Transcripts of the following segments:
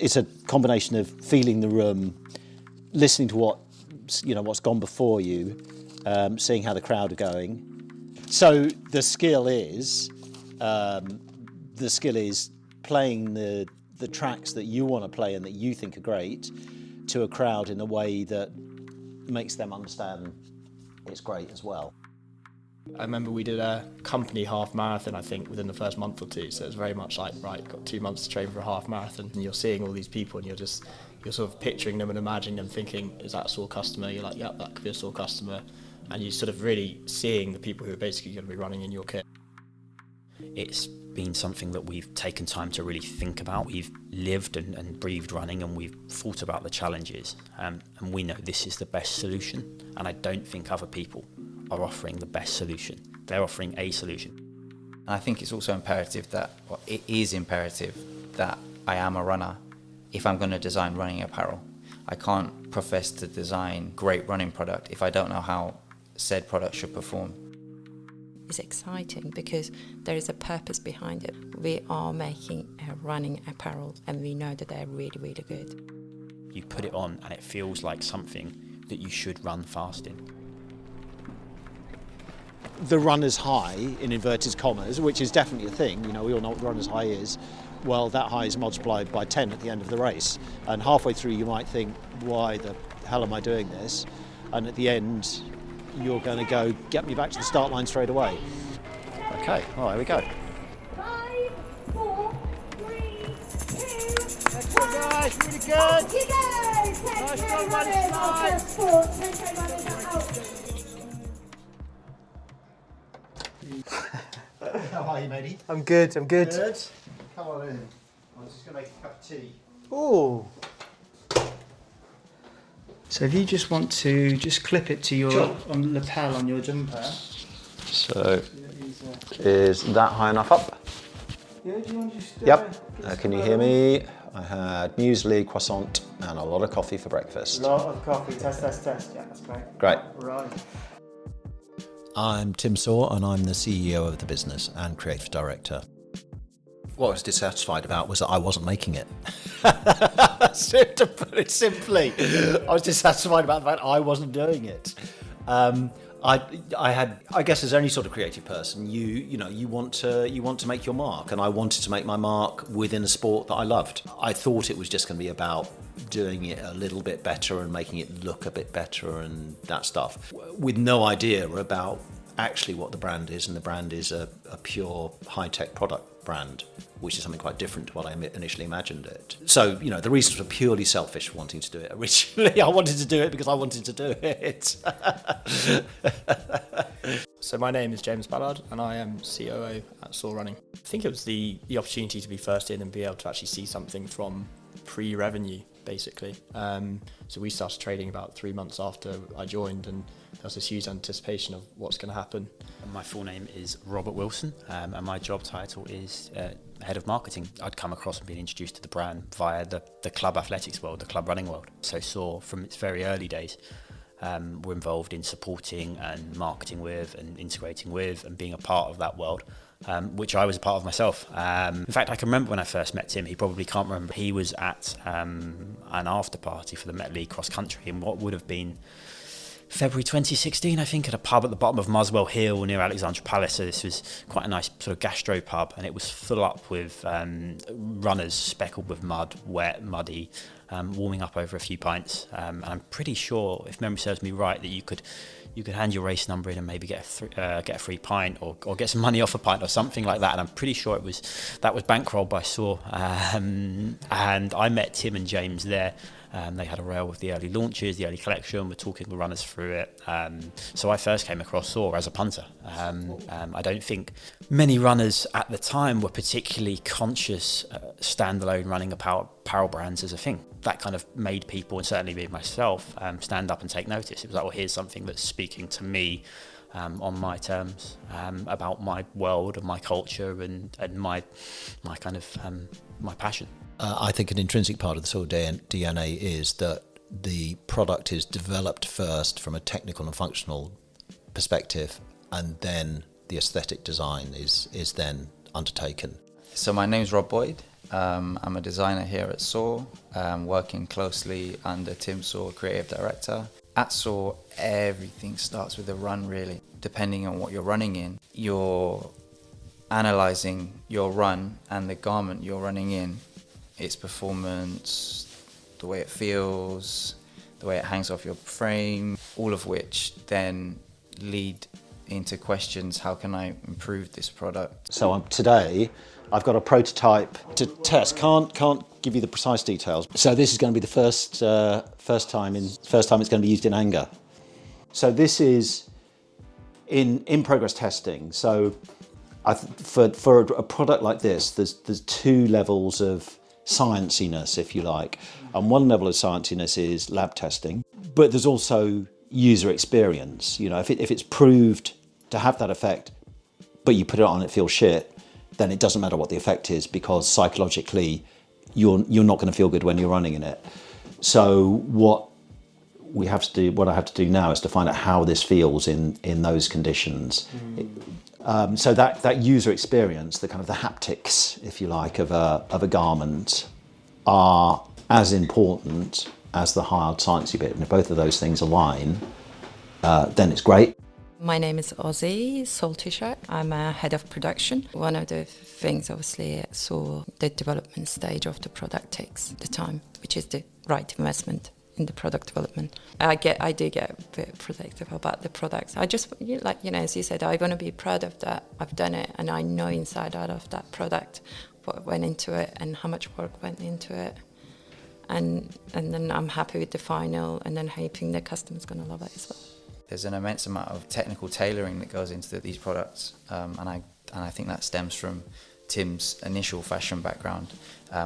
it's a combination of feeling the room, listening to what's gone before you, seeing how the crowd are going. So the skill is playing the tracks that you want to play and that you think are great to a crowd in a way that makes them understand it's great as well. I remember we did a company half marathon, I think, within the first month or two. So it was very much like, right, got 2 months to train for a half marathon. And you're seeing all these people and you're sort of picturing them and imagining them, thinking, is that a SOAR customer? You're like, yep, that could be a SOAR customer. And you're sort of really seeing the people who are basically going to be running in your kit. It's been something that we've taken time to really think about. We've lived and breathed running, and we've thought about the challenges. And we know this is the best solution. And I don't think other people are offering the best solution. They're offering a solution. I think it's also imperative that I am a runner if I'm going to design running apparel. I can't profess to design great running product if I don't know how said product should perform. It's exciting because there is a purpose behind it. We are making a running apparel and we know that they're really, really good. You put it on and it feels like something that you should run fast in. The runner's high, in inverted commas, which is definitely a thing, we all know what the runner's high is. Well, that high is multiplied by 10 at the end of the race. And halfway through you might think, why the hell am I doing this? And at the end, you're going to go, get me back to the start line straight away. Okay, well, there we go. 5, 4, 3, 2, Excellent, guys, really good. off you go! 10K runners after sport, 10K runners out. How are you, matey? I'm good. Good. Come on in. I'm just going to make a cup of tea. Oh. So if you just want to just clip it to your on lapel on your jumper. So, is that high enough up? Yeah, do you want to just... Yep. Can you hear me? I had muesli, croissant, and a lot of coffee for breakfast. A lot of coffee. Test. Yeah, that's great. Great. Right. I'm Tim Soar, and I'm the CEO of the business and creative director. What I was dissatisfied about was that I wasn't making it. To put it simply, I was dissatisfied about the fact I wasn't doing it. I guess as any sort of creative person, you want to make your mark, and I wanted to make my mark within a sport that I loved. I thought it was just going to be about doing it a little bit better and making it look a bit better and that stuff, with no idea about actually what the brand is, and the brand is a pure high-tech product brand, which is something quite different to what I initially imagined it. So, the reasons were purely selfish wanting to do it. Originally, I wanted to do it because I wanted to do it. So my name is James Ballard and I am COO at SOAR Running. I think it was the opportunity to be first in and be able to actually see something from pre-revenue, basically. So we started trading about 3 months after I joined, and there was this huge anticipation of what's going to happen. My full name is Robert Wilson, and my job title is Head of Marketing. I'd come across and been introduced to the brand via the club athletics world, the club running world. So SOAR, from its very early days, were involved in supporting and marketing with and integrating with and being a part of that world, which I was a part of myself. In fact, I can remember when I first met Tim. He probably can't remember. He was at an after party for the Met League cross country in what would have been February 2016, I think, at a pub at the bottom of Muswell Hill near Alexandra Palace. So this was quite a nice sort of gastro pub, and it was full up with runners speckled with mud, wet, muddy, warming up over a few pints. And I'm pretty sure, if memory serves me right, that you could hand your race number in and maybe get a free pint or get some money off a pint or something like that. And I'm pretty sure that was bankrolled by SOAR. And I met Tim and James there. They had a rail with the early launches, the early collection. We're talking the runners through it. So I first came across SOAR as a punter. I don't think many runners at the time were particularly conscious standalone running apparel brands as a thing. That kind of made people, and certainly me myself, stand up and take notice. It was like, well, here's something that's speaking to me on my terms, about my world and my culture and my kind of my passion. I think an intrinsic part of the SOAR DNA is that the product is developed first from a technical and functional perspective, and then the aesthetic design is then undertaken. So my name's Rob Boyd. I'm a designer here at SOAR, working closely under Tim Soar, creative director. At SOAR, everything starts with a run, really. Depending on what you're running in, you're analysing your run and the garment you're running in, its performance, the way it feels, the way it hangs off your frame, all of which then lead into questions: how can I improve this product? So today I've got a prototype to test. Can't give you the precise details. So this is going to be the first time it's going to be used in anger. So this is in progress testing. So for a product like this, there's two levels of scienciness, if you like. And one level of scienciness is lab testing, but there's also user experience. You know, if it's proved to have that effect, but you put it on and it feels shit, then it doesn't matter what the effect is, because psychologically you're not going to feel good when you're running in it. So what I have to do now is to find out how this feels in those conditions. So that user experience, the kind of the haptics, if you like, of a garment are as important as the hard sciencey bit. And if both of those things align, then it's great. My name is Ozzy Soltysher. I'm a head of production. One of the things, obviously, saw the development stage of the product takes the time, which is the right investment in the product development. I do get a bit protective about the products. I just, as you said, I want to be proud of that. I've done it, and I know inside out of that product what went into it and how much work went into it. And then I'm happy with the final, and then hoping the customer's going to love it as well. There's an immense amount of technical tailoring that goes into these products, and I think that stems from Tim's initial fashion background,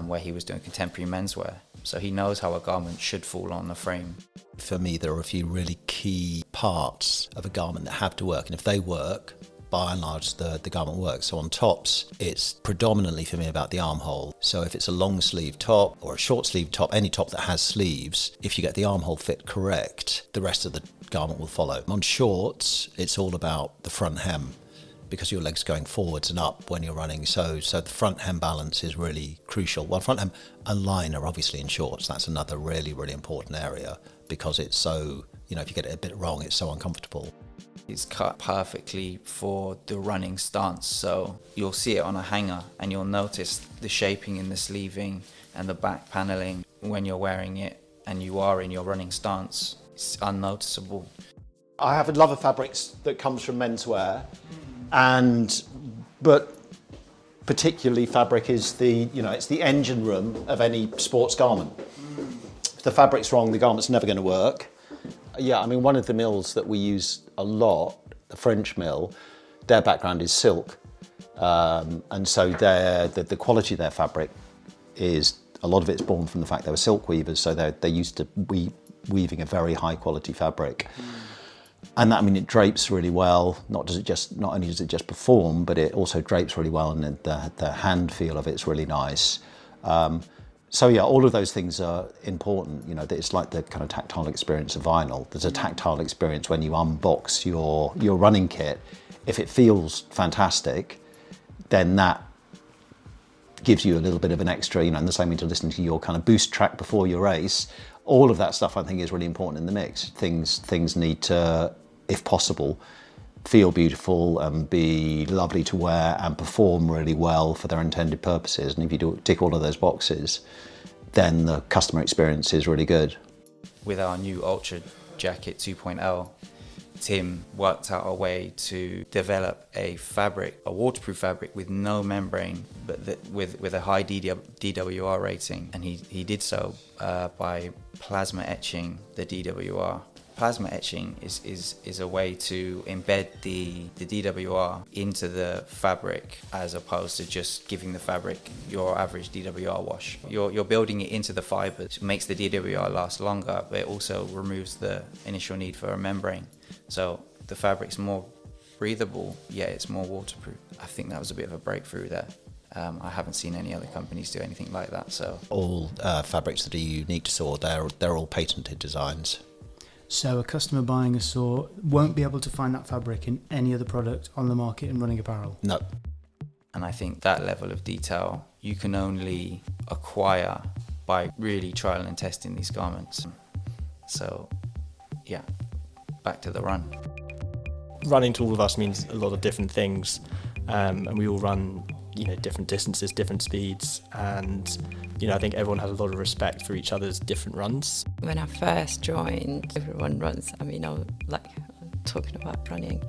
where he was doing contemporary menswear. So he knows how a garment should fall on the frame. For me, there are a few really key parts of a garment that have to work, and if they work, by and large, the garment works. So on tops, it's predominantly for me about the armhole. So if it's a long sleeve top or a short sleeve top, any top that has sleeves, if you get the armhole fit correct, the rest of the garment will follow. On shorts, it's all about the front hem, because your legs going forwards and up when you're running. So the front hem balance is really crucial. Well, front hem and line are obviously in shorts. That's another really, really important area, because it's so, if you get it a bit wrong, it's so uncomfortable. It's cut perfectly for the running stance, so you'll see it on a hanger and you'll notice the shaping in the sleeving and the back paneling when you're wearing it and you are in your running stance. It's unnoticeable. I have a love of fabrics that comes from menswear, but particularly fabric is it's the engine room of any sports garment. If the fabric's wrong, the garment's never going to work. Yeah, I mean, one of the mills that we use a lot, the French mill, their background is silk. And so the quality of their fabric is, a lot of it's born from the fact they were silk weavers, so they're used to weaving a very high quality fabric. And that, it drapes really well. Not only does it just perform, but it also drapes really well, and the hand feel of it's really nice. So yeah, all of those things are important. It's like the kind of tactile experience of vinyl. There's a tactile experience when you unbox your running kit. If it feels fantastic, then that gives you a little bit of an extra, and the same way to listen to your kind of boost track before your race. All of that stuff, I think, is really important in the mix. Things need to, if possible, feel beautiful and be lovely to wear and perform really well for their intended purposes. And if you tick all of those boxes, then the customer experience is really good. With our new Ultra Jacket 2.0, Tim worked out a way to develop a waterproof fabric with no membrane, but with a high DWR rating. And he did so by plasma etching the DWR. Plasma etching is a way to embed the DWR into the fabric, as opposed to just giving the fabric your average DWR wash. You're building it into the fibers. It makes the DWR last longer, but it also removes the initial need for a membrane. So the fabric's more breathable, yet it's more waterproof. I think that was a bit of a breakthrough there. I haven't seen any other companies do anything like that. So all fabrics that are unique to SOAR, they're all patented designs. So a customer buying a SOAR won't be able to find that fabric in any other product on the market in running apparel? No. And I think that level of detail you can only acquire by really trial and testing these garments. So, yeah, back to the run. Running to all of us means a lot of different things, and we all run, different distances, different speeds, and I think everyone has a lot of respect for each other's different runs. When I first joined, everyone runs. I mean, I'm talking about running.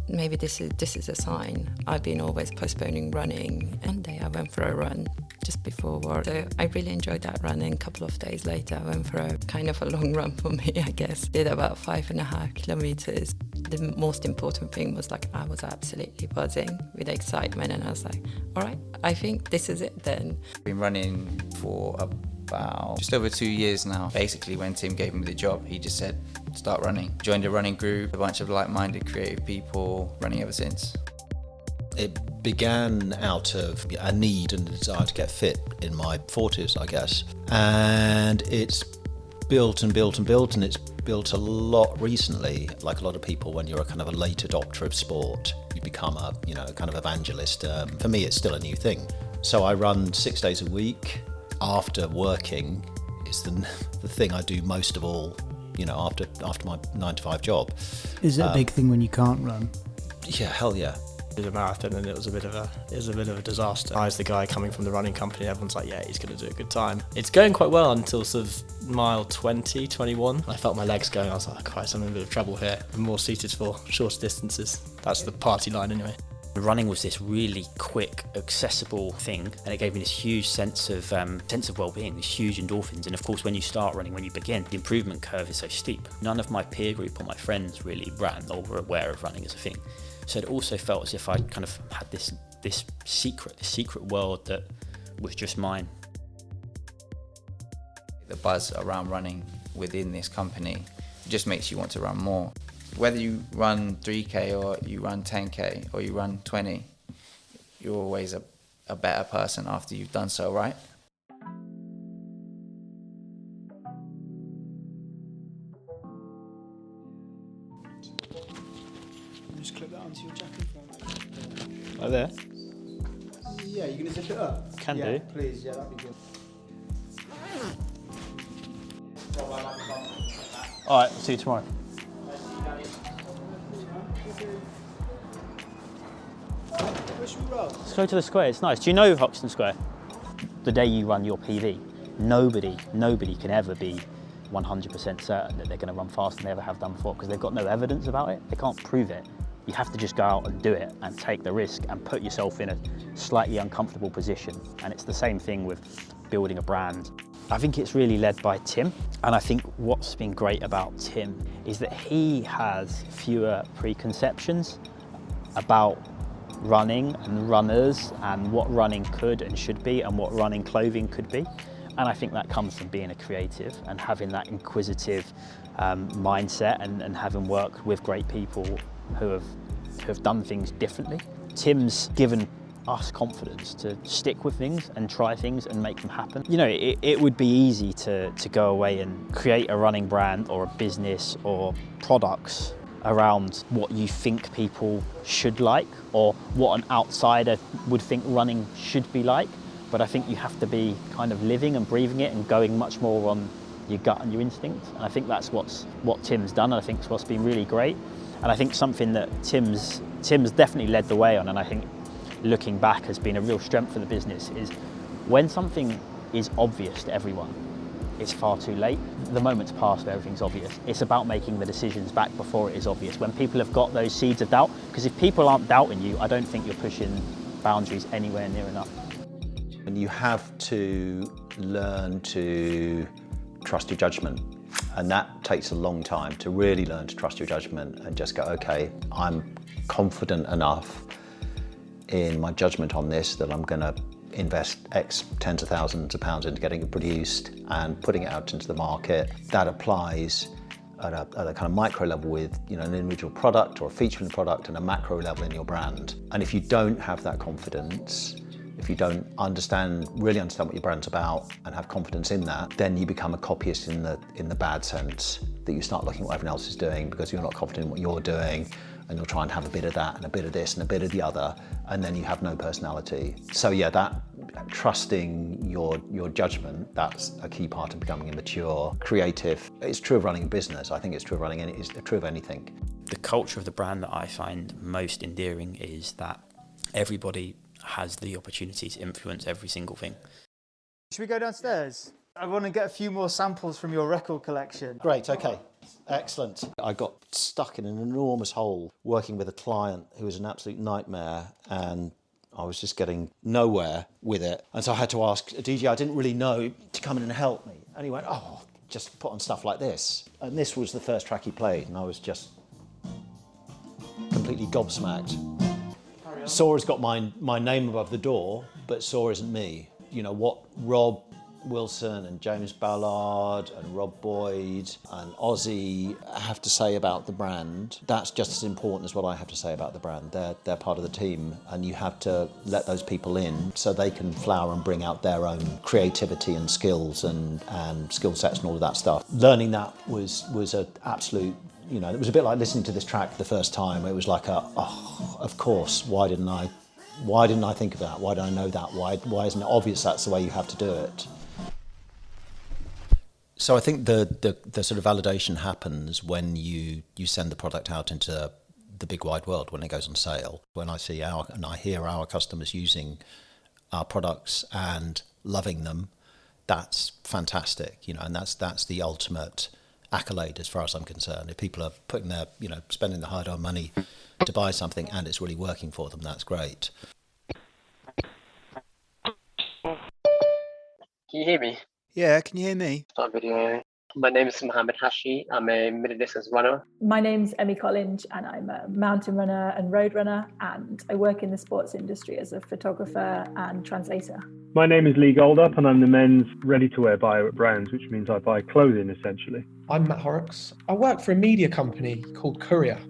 Maybe this is a sign. I've been always postponing running. One day I went for a run just before work. So I really enjoyed that run, and a couple of days later I went for a kind of a long run for me, I guess. Did about 5.5 kilometers. The most important thing was I was absolutely buzzing with excitement, and I was like, all right, I think this is it then. I've been running for about just over 2 years now. Basically, when Tim gave me the job, he just said, start running. Joined a running group, a bunch of like-minded creative people, running ever since. It began out of a need and a desire to get fit in my 40s, I guess. And it's built and built and built, and it's built a lot recently. Like a lot of people, when you're a kind of a late adopter of sport, you become a kind of evangelist. For me, it's still a new thing. So I run 6 days a week. After working is the thing I do most of all, after my 9-to-5 job. Is it a big thing when you can't run? Yeah, hell yeah. It was a marathon, and it was a bit of a disaster. I was the guy coming from the running company. Everyone's like, yeah, he's going to do a good time. It's going quite well until sort of mile 20, 21. I felt my legs going. I was like, Christ, I'm in a bit of trouble here. I'm more suited for shorter distances. That's the party line anyway. Running was this really quick, accessible thing, and it gave me this huge sense of well-being, these huge endorphins. And of course, when you start running, when you begin, the improvement curve is so steep. None of my peer group or my friends really ran or were aware of running as a thing. So it also felt as if I kind of had this secret world that was just mine. The buzz around running within this company just makes you want to run more. Whether you run 3K or you run 10K or you run 20, you're always a better person after you've done so, right? Just clip that onto your jacket for me. Right there. Yeah, you're going to zip it up? Can yeah, do. Please, yeah, that'd be good. All right, see you tomorrow. Let's go to the square, it's nice. Do you know Hoxton Square? The day you run your PV, nobody can ever be 100% certain that they're going to run faster than they ever have done before, because they've got no evidence about it. They can't prove it. You have to just go out and do it and take the risk and put yourself in a slightly uncomfortable position. And it's the same thing with building a brand. I think it's really led by Tim, and I think what's been great about Tim is that he has fewer preconceptions about running and runners and what running could and should be and what running clothing could be. And I think that comes from being a creative and having that inquisitive mindset and having worked with great people who have done things differently. Tim's given us confidence to stick with things and try things and make them happen. It would be easy to go away and create a running brand or a business or products around what you think people should like or what an outsider would think running should be like. But I think you have to be kind of living and breathing it and going much more on your gut and your instincts. And I think that's what Tim's done, and I think it's what's been really great. And I think something that Tim's definitely led the way on, and I think looking back has been a real strength for the business, is when something is obvious to everyone, it's far too late. The moment's past where everything's obvious. It's about making the decisions back before it is obvious. When people have got those seeds of doubt, because if people aren't doubting you, I don't think you're pushing boundaries anywhere near enough. And you have to learn to trust your judgment. And that takes a long time to really learn to trust your judgment and just go, okay, I'm confident enough in my judgment on this that I'm going to invest X tens of thousands of pounds into getting it produced and putting it out into the market. That applies at a kind of micro level with an individual product or a feature in the product, and a macro level in your brand. And if you don't have that confidence, if you don't really understand what your brand's about and have confidence in that, then you become a copyist in the bad sense, that you start looking at what everyone else is doing because you're not confident in what you're doing, and you'll try and have a bit of that and a bit of this and a bit of the other, and then you have no personality. So yeah, that trusting your judgment, that's a key part of becoming a mature, creative. It's true of running a business. I think it's true of running it's true of anything. The culture of the brand that I find most endearing is that everybody has the opportunity to influence every single thing. Should we go downstairs? I want to get a few more samples from your record collection. Great, okay. Excellent. I got stuck in an enormous hole working with a client who was an absolute nightmare, and I was just getting nowhere with it. And so I had to ask a DJ I didn't really know to come in and help me. And he went, oh, just put on stuff like this. And this was the first track he played, and I was just completely gobsmacked. SOAR has got my name above the door, but SOAR isn't me. You know, what Rob Wilson and James Ballard and Rob Boyd and Ozzy have to say about the brand, that's just as important as what I have to say about the brand. They're part of the team, and you have to let those people in so they can flower and bring out their own creativity and skills and skill sets and all of that stuff. Learning that was an absolute, you know, it was a bit like listening to this track the first time. It was like of course, why didn't I think of that? Why did I know that? Why isn't it obvious that's the way you have to do it? So I think the sort of validation happens when you send the product out into the big wide world, when it goes on sale. When I see and I hear our customers using our products and loving them, that's fantastic, you know, and that's the ultimate accolade as far as I'm concerned. If people are putting their, you know, spending the hard-earned money to buy something and it's really working for them, that's great. Can you hear me? Yeah, can you hear me? Start video. My name is Mohammed Hashi. I'm a middle distance runner. My name's Emmy Collinge, and I'm a mountain runner and road runner, and I work in the sports industry as a photographer and translator. My name is Lee Goldup, and I'm the men's ready-to-wear buyer at Brands, which means I buy clothing essentially. I'm Matt Horrocks. I work for a media company called Courier.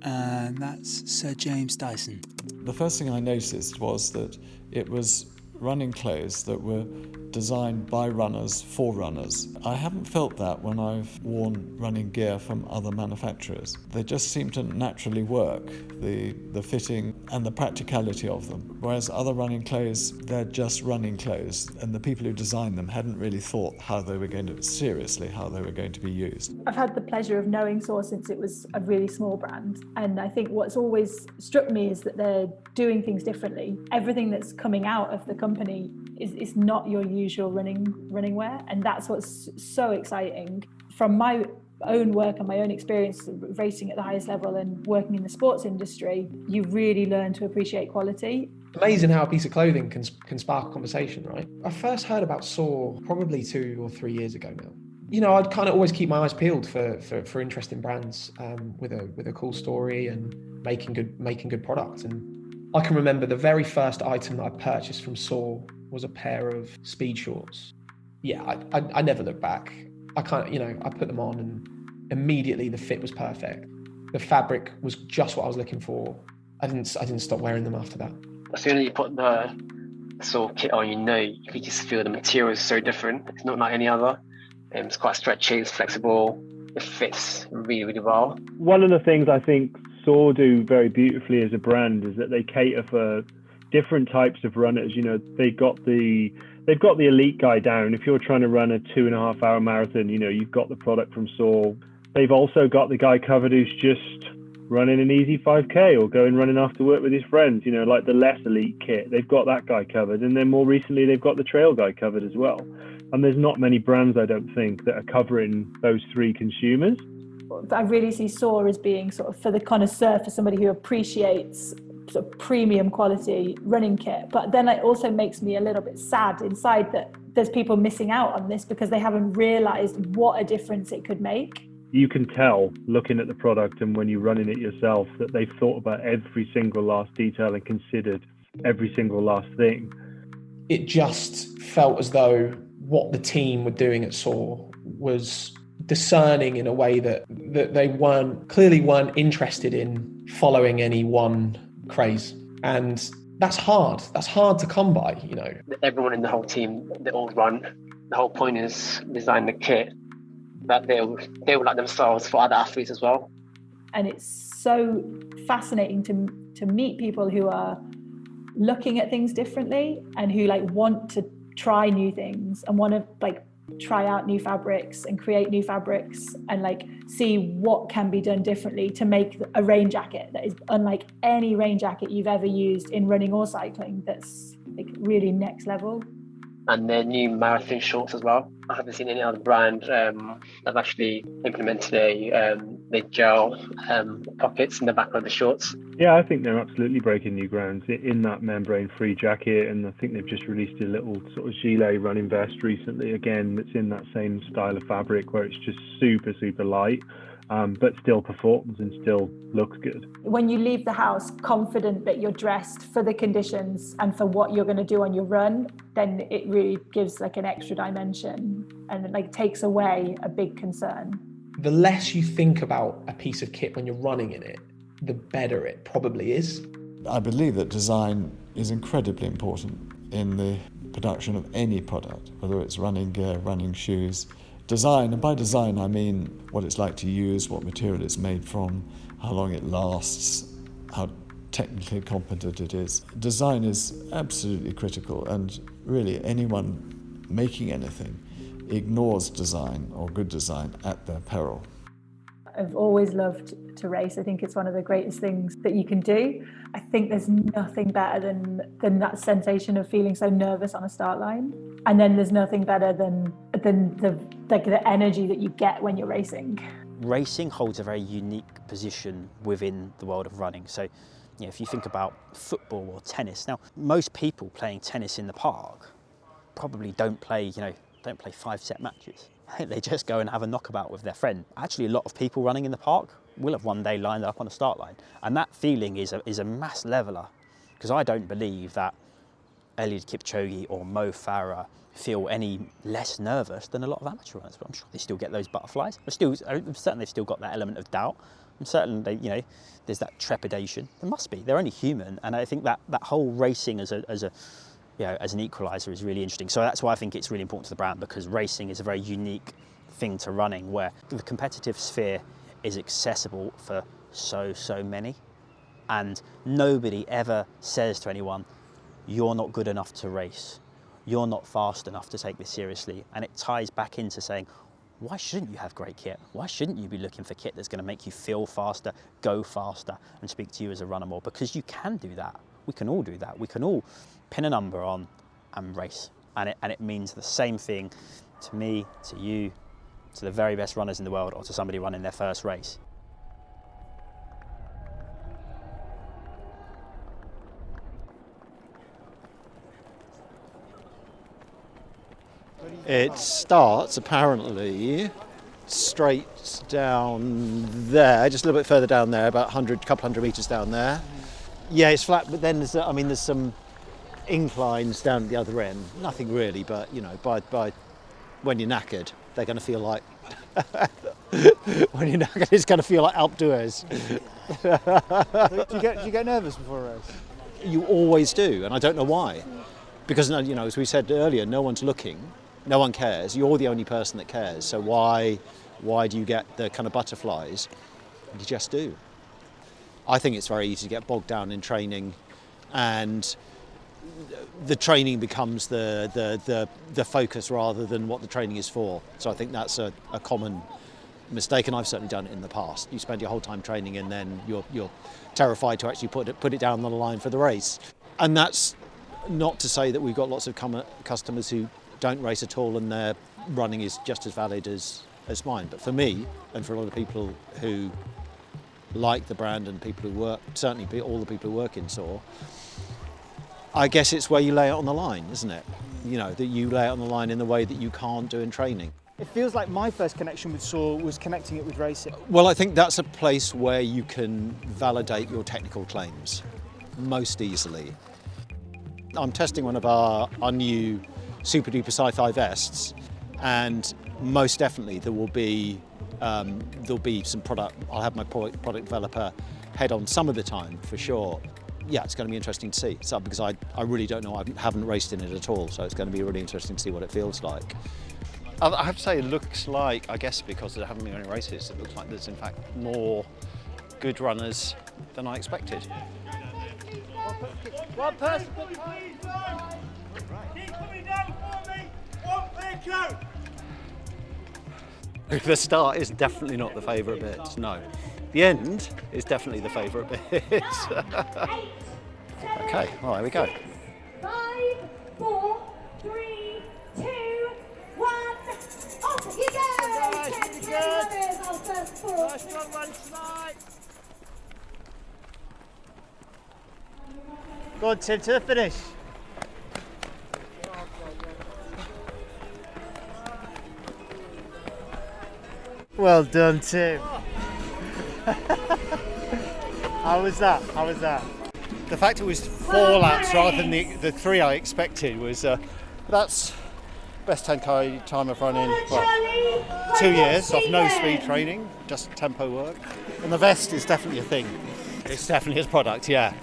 And that's Sir James Dyson. The first thing I noticed was that it was running clothes that were designed by runners for runners. I haven't felt that when I've worn running gear from other manufacturers. They just seem to naturally work, the fitting and the practicality of them. Whereas other running clothes, they're just running clothes, and the people who designed them hadn't really thought how they were going to be used. I've had the pleasure of knowing SOAR since it was a really small brand, and I think what's always struck me is that they're doing things differently. Everything that's coming out of the company is not your usual running wear, and that's what's so exciting. From my own work and my own experience of racing at the highest level and working in the sports industry, you really learn to appreciate quality. Amazing how a piece of clothing can spark a conversation, right? I first heard about SOAR probably 2 or 3 years ago now. You know, I'd kind of always keep my eyes peeled for interesting brands with a cool story and making good products. And I can remember the very first item that I purchased from SOAR was a pair of speed shorts. Yeah, I never looked back. I put them on and immediately the fit was perfect. The fabric was just what I was looking for. I didn't stop wearing them after that. As soon as you put the SOAR kit on, you can just feel the material is so different. It's not like any other. It's quite stretchy, it's flexible, it fits really, really well. One of the things I think SOAR do very beautifully as a brand is that they cater for different types of runners. You know, they've got the elite guy down. If you're trying to run a 2.5 hour marathon, you know, you've got the product from SOAR. They've also got the guy covered who's just running an easy 5K or going running after work with his friends, you know, like the less elite kit. They've got that guy covered. And then more recently, they've got the trail guy covered as well. And there's not many brands, I don't think, that are covering those three consumers. I really see SOAR as being sort of for the connoisseur, for somebody who appreciates sort of premium quality running kit. But then it also makes me a little bit sad inside that there's people missing out on this because they haven't realised what a difference it could make. You can tell looking at the product and when you're running it yourself that they've thought about every single last detail and considered every single last thing. It just felt as though what the team were doing at SOAR was discerning in a way that they clearly weren't interested in following any one craze. And that's hard to come by, you know. Everyone in the whole team, they all run. The whole point is design the kit that they will like themselves for other athletes as well. And it's so fascinating to meet people who are looking at things differently and who like want to try new things and want to like try out new fabrics and create new fabrics and like see what can be done differently to make a rain jacket that is unlike any rain jacket you've ever used in running or cycling, that's like really next level. And their new marathon shorts as well. I haven't seen any other brand that's actually implemented the gel pockets in the back of the shorts. Yeah, I think they're absolutely breaking new grounds in that membrane-free jacket, and I think they've just released a little sort of gilet running vest recently, again, that's in that same style of fabric where it's just super, super light, but still performs and still looks good. When you leave the house confident that you're dressed for the conditions and for what you're going to do on your run, then it really gives like an extra dimension and it like takes away a big concern. The less you think about a piece of kit when you're running in it, the better it probably is. I believe that design is incredibly important in the production of any product, whether it's running gear, running shoes. Design, and by design I mean what it's like to use, what material it's made from, how long it lasts, how technically competent it is. Design is absolutely critical, and really anyone making anything ignores design or good design at their peril. I've always loved to race. I think it's one of the greatest things that you can do. I think there's nothing better than that sensation of feeling so nervous on a start line. And then there's nothing better than the energy that you get when you're racing. Racing holds a very unique position within the world of running. So, if you think about football or tennis, now most people playing tennis in the park probably don't play 5-set matches. They just go and have a knockabout with their friend. Actually, a lot of people running in the park will have one day lined up on a start line. And that feeling is a mass leveller, because I don't believe that Eliud Kipchoge or Mo Farah feel any less nervous than a lot of amateur runners. But I'm sure they still get those butterflies. I'm certain they've still got that element of doubt. I'm certain there's that trepidation. There must be. They're only human. And I think that whole racing as an equaliser is really interesting. So that's why I think it's really important to the brand, because racing is a very unique thing to running, where the competitive sphere is accessible for so many, and nobody ever says to anyone, you're not good enough to race, you're not fast enough to take this seriously. And it ties back into saying, why shouldn't you have great kit? Why shouldn't you be looking for kit that's going to make you feel faster, go faster, and speak to you as a runner more? Because you can do that. We can all do that. We can all pin a number on and race. And it means the same thing to me, to you, to the very best runners in the world, or to somebody running their first race. It starts apparently straight down there, just a little bit further down there, about couple hundred metres down there. Yeah, it's flat, but then there's some inclines down at the other end. Nothing really, but by when you're knackered, they're going to feel like when you're knackered, it's going to feel like Alpe d'Huez. Do you get nervous before a race? You always do, and I don't know why. Because as we said earlier, no one's looking, no one cares. You're the only person that cares. So why do you get the kind of butterflies? You just do. I think it's very easy to get bogged down in training, and the training becomes the focus rather than what the training is for. So I think that's a common mistake, and I've certainly done it in the past. You spend your whole time training, and then you're terrified to actually put it down on the line for the race. And that's not to say that we've got lots of customers who don't race at all, and their running is just as valid as mine. But for me, and for a lot of people who like the brand and people who work, certainly all the people who work in SOAR, I guess it's where you lay it on the line, isn't it? That you lay it on the line in the way that you can't do in training. It feels like my first connection with SOAR was connecting it with racing. Well, I think that's a place where you can validate your technical claims most easily. I'm testing one of our new super duper sci-fi vests, and most definitely there'll be some product. I'll have my product developer head on some of the time for sure. Yeah, it's going to be interesting to see. So because I really don't know, I haven't raced in it at all, so it's going to be really interesting to see what it feels like. I have to say, it looks like, I guess because there haven't been any races, it looks like there's in fact more good runners than I expected. One person. Keep coming down for me. One clear coat. The start is definitely not the favourite bit, no. The end is definitely the favourite bit. Okay, well, there we go. 5, 4, 3, 2, 1. Off you go! 10 runners on first four. Nice strong run tonight. Go on, Tim, to the finish. Well done, Tim. How was that? The fact it was 4 laps rather than the 3 I expected was that's best 10k time I've run in 2 years off no speed training, just tempo work. And the vest is definitely a thing. It's definitely his product, yeah.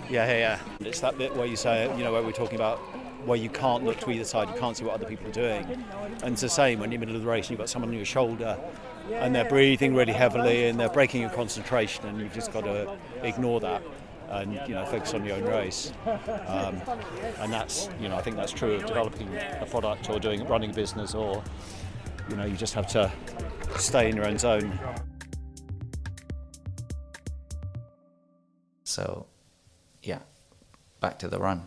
It's that bit where you say, where we're talking about where you can't look to either side, you can't see what other people are doing. And it's the same when you're in the middle of the race and you've got someone on your shoulder and they're breathing really heavily and they're breaking your concentration, and you've just got to ignore that and focus on your own race. And that's, I think that's true of developing a product or running a business, or you just have to stay in your own zone. So, yeah, back to the run.